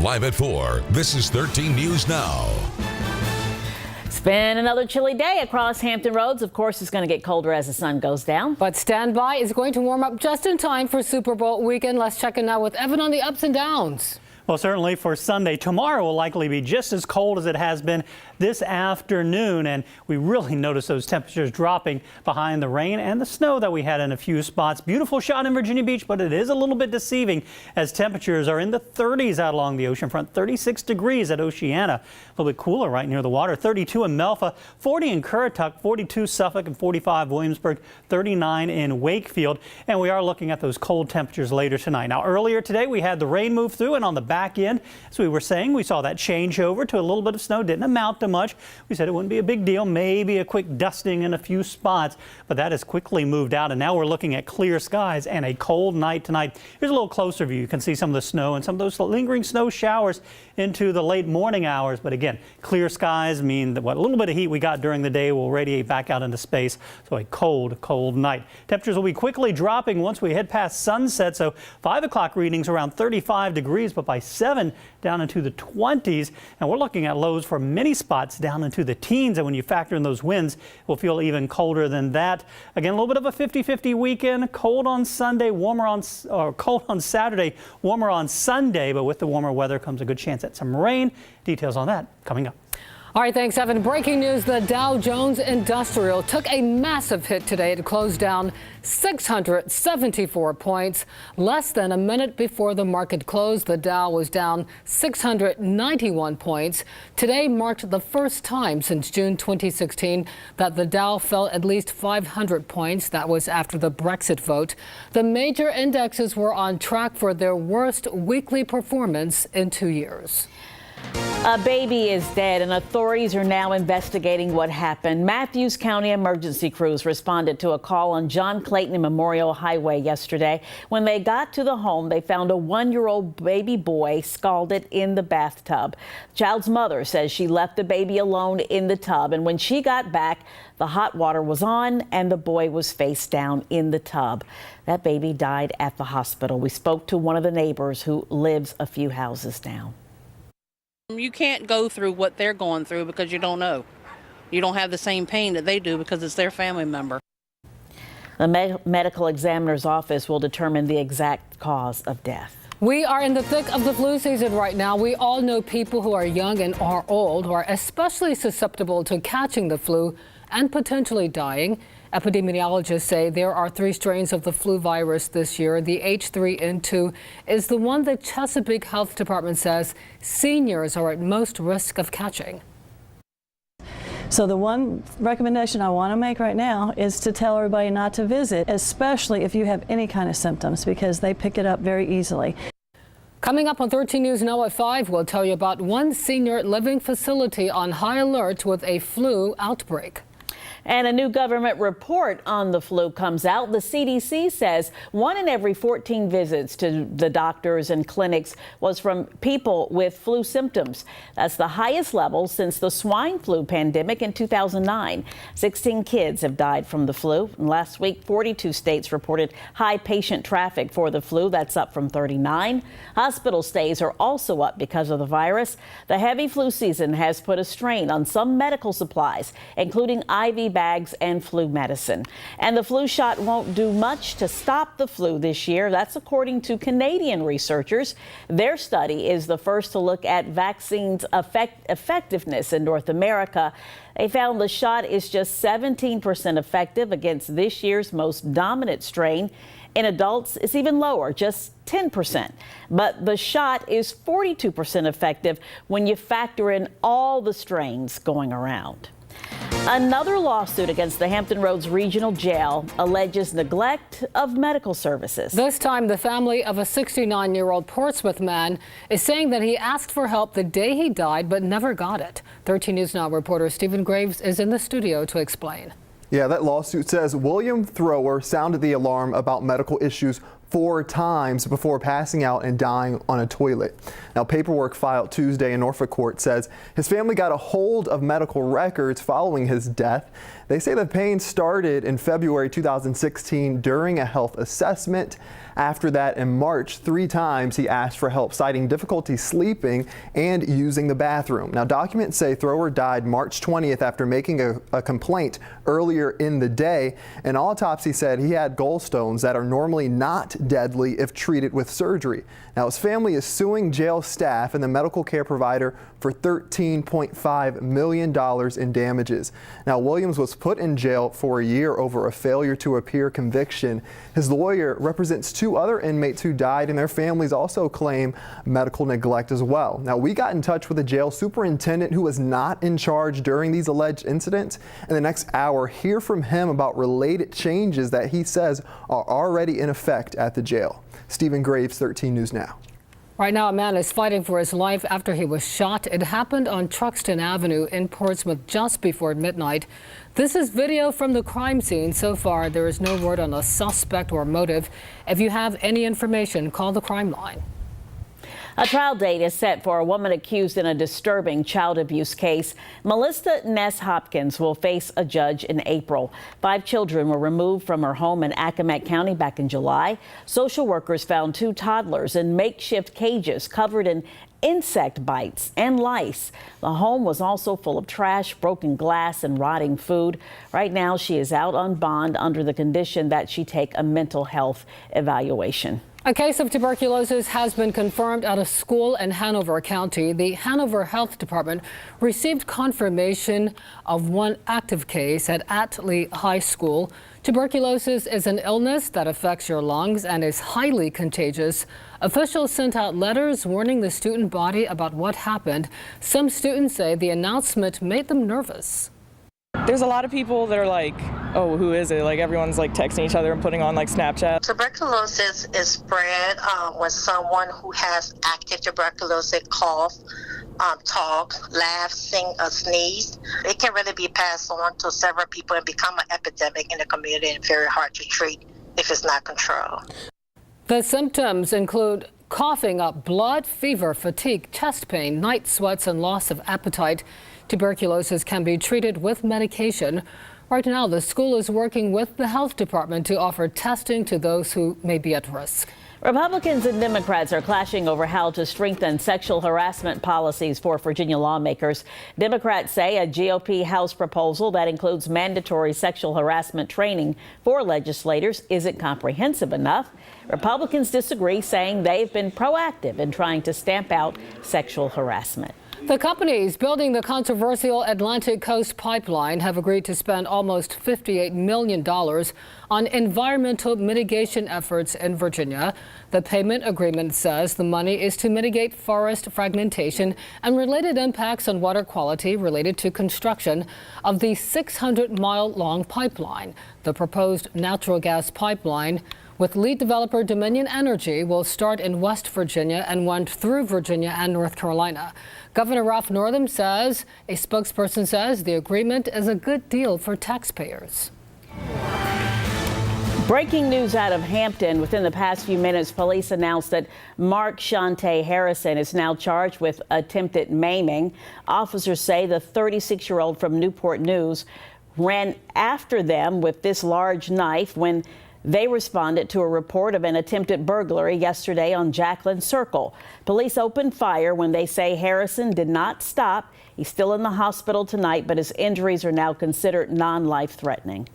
Live at 4, this is 13 News Now. It's been another chilly day across Hampton Roads. Of course, it's going to get colder as the sun goes down. But stand by, is going to warm up just in time for Super Bowl weekend. Let's check in now with Evan on the ups and downs. Well, certainly for Sunday. Tomorrow will likely be just as cold as it has been this afternoon, and we really notice those temperatures dropping behind the rain and the snow that we had in a few spots. Beautiful shot in Virginia Beach, but it is a little bit deceiving as temperatures are in the 30s out along the ocean front. 36 degrees at Oceana, a little bit cooler right near the water. 32 in Melfa, 40 in Currituck, 42 Suffolk, and 45 Williamsburg, 39 in Wakefield. And we are looking at those cold temperatures later tonight. Now, earlier today we had the rain move through, and on the back end, as we were saying, we saw that change over to a little bit of snow. Didn't amount to much. We said it wouldn't be a big deal, maybe a quick dusting in a few spots, but that has quickly moved out, and now we're looking at clear skies and a cold night tonight. Here's a little closer view. You can see some of the snow and some of those lingering snow showers into the late morning hours, but again, clear skies mean that what little bit of heat we got during the day will radiate back out into space, so a cold night. Temperatures will be quickly dropping once we head past sunset, so 5 o'clock readings around 35 degrees, but by 7 down into the 20s, and we're looking at lows for many spots down into the teens, and when you factor in those winds, we'll feel even colder than that. Again, a little bit of a 50-50 weekend. Cold on Sunday, cold on Saturday, warmer on Sunday, but with the warmer weather comes a good chance at some rain. Details on that coming up. All right, thanks, Evan. Breaking news, the Dow Jones Industrial took a massive hit today to close down 674 points. Less than a minute before the market closed, the Dow was down 691 points. Today marked the first time since June 2016 that the Dow fell at least 500 points. That was after the Brexit vote. The major indexes were on track for their worst weekly performance in 2 years. A baby is dead, and authorities are now investigating what happened. Matthews County emergency crews responded to a call on John Clayton Memorial Highway yesterday. When they got to the home, they found a 1-year-old baby boy scalded in the bathtub. The child's mother says she left the baby alone in the tub, and when she got back, the hot water was on and the boy was face down in the tub. That baby died at the hospital. We spoke to one of the neighbors who lives a few houses down. You can't go through what they're going through because you don't know. You don't have the same pain that they do because it's their family member. The medical examiner's office will determine the exact cause of death. We are in the thick of the flu season right now. We all know people who are young and are old who are especially susceptible to catching the flu and potentially dying. Epidemiologists say there are 3 strains of the flu virus this year. The H3N2 is the one that Chesapeake Health Department says seniors are at most risk of catching. So the one recommendation I want to make right now is to tell everybody not to visit, especially if you have any kind of symptoms, because they pick it up very easily. Coming up on 13 News Now at 5, we'll tell you about one senior living facility on high alert with a flu outbreak. And a new government report on the flu comes out. The CDC says 1 in every 14 visits to the doctors and clinics was from people with flu symptoms. That's the highest level since the swine flu pandemic in 2009. 16 kids have died from the flu. And last week, 42 states reported high patient traffic for the flu. That's up from 39. Hospital stays are also up because of the virus. The heavy flu season has put a strain on some medical supplies, including IV bags and flu medicine. And the flu shot won't do much to stop the flu this year. That's according to Canadian researchers. Their study is the first to look at vaccines' effectiveness in North America. They found the shot is just 17% effective against this year's most dominant strain. In adults, it's even lower, just 10%. But the shot is 42% effective when you factor in all the strains going around. Another lawsuit against the Hampton Roads Regional Jail alleges neglect of medical services. This time, the family of a 69-year-old Portsmouth man is saying that he asked for help the day he died but never got it. 13 News Now reporter Stephen Graves is in the studio to explain. Yeah, that lawsuit says William Thrower sounded the alarm about medical issues 4 times before passing out and dying on a toilet. Now, paperwork filed Tuesday in Norfolk court says his family got a hold of medical records following his death. They say the pain started in February 2016 during a health assessment. After that, in March, 3 times he asked for help, citing difficulty sleeping and using the bathroom. Now, documents say Thrower died March 20th after making a complaint earlier in the day. An autopsy said he had gallstones that are normally not deadly if treated with surgery. Now, his family is suing jail staff and the medical care provider for $13.5 million in damages. Now, Williams was put in jail for a year over a failure to appear conviction. His lawyer represents 2 other inmates who died, and their families also claim medical neglect as well. Now, we got in touch with a jail superintendent who was not in charge during these alleged incidents. In the next hour, hear from him about related changes that he says are already in effect at the jail. Stephen Graves, 13 News Now. Right now, a man is fighting for his life after he was shot. It happened on Truxton Avenue in Portsmouth just before midnight. This is video from the crime scene. So far, there is no word on a suspect or motive. If you have any information, call the crime line. A trial date is set for a woman accused in a disturbing child abuse case. Melissa Ness Hopkins will face a judge in April. 5 children were removed from her home in Accomack County back in July. Social workers found 2 toddlers in makeshift cages covered in insect bites and lice. The home was also full of trash, broken glass, and rotting food. Right now, she is out on bond under the condition that she take a mental health evaluation. A case of tuberculosis has been confirmed at a school in Hanover County. The Hanover Health Department received confirmation of 1 active case at Atlee High School. Tuberculosis is an illness that affects your lungs and is highly contagious. Officials sent out letters warning the student body about what happened. Some students say the announcement made them nervous. There's a lot of people that are like, oh, who is it? Like everyone's like texting each other and putting on like Snapchat. Tuberculosis is spread when someone who has active tuberculosis cough, talk, laugh, sing, or sneeze. It can really be passed on to several people and become an epidemic in the community and very hard to treat if it's not controlled. The symptoms include coughing up blood, fever, fatigue, chest pain, night sweats, and loss of appetite. Tuberculosis can be treated with medication. Right now, the school is working with the health department to offer testing to those who may be at risk. Republicans and Democrats are clashing over how to strengthen sexual harassment policies for Virginia lawmakers. Democrats say a GOP House proposal that includes mandatory sexual harassment training for legislators isn't comprehensive enough. Republicans disagree, saying they've been proactive in trying to stamp out sexual harassment. The companies building the controversial Atlantic Coast Pipeline have agreed to spend almost $58 million on environmental mitigation efforts in Virginia. The payment agreement says the money is to mitigate forest fragmentation and related impacts on water quality related to construction of the 600-mile-long pipeline. The proposed natural gas pipeline with lead developer Dominion Energy will start in West Virginia and run through Virginia and North Carolina. Governor Ralph Northam says, a spokesperson says, the agreement is a good deal for taxpayers. Breaking news out of Hampton. Within the past few minutes, police announced that Mark Shante Harrison is now charged with attempted maiming. Officers say the 36-year-old from Newport News ran after them with this large knife when they responded to a report of an attempted burglary yesterday on Jacqueline Circle. Police opened fire when they say Harrison did not stop. He's still in the hospital tonight, but his injuries are now considered non-life threatening.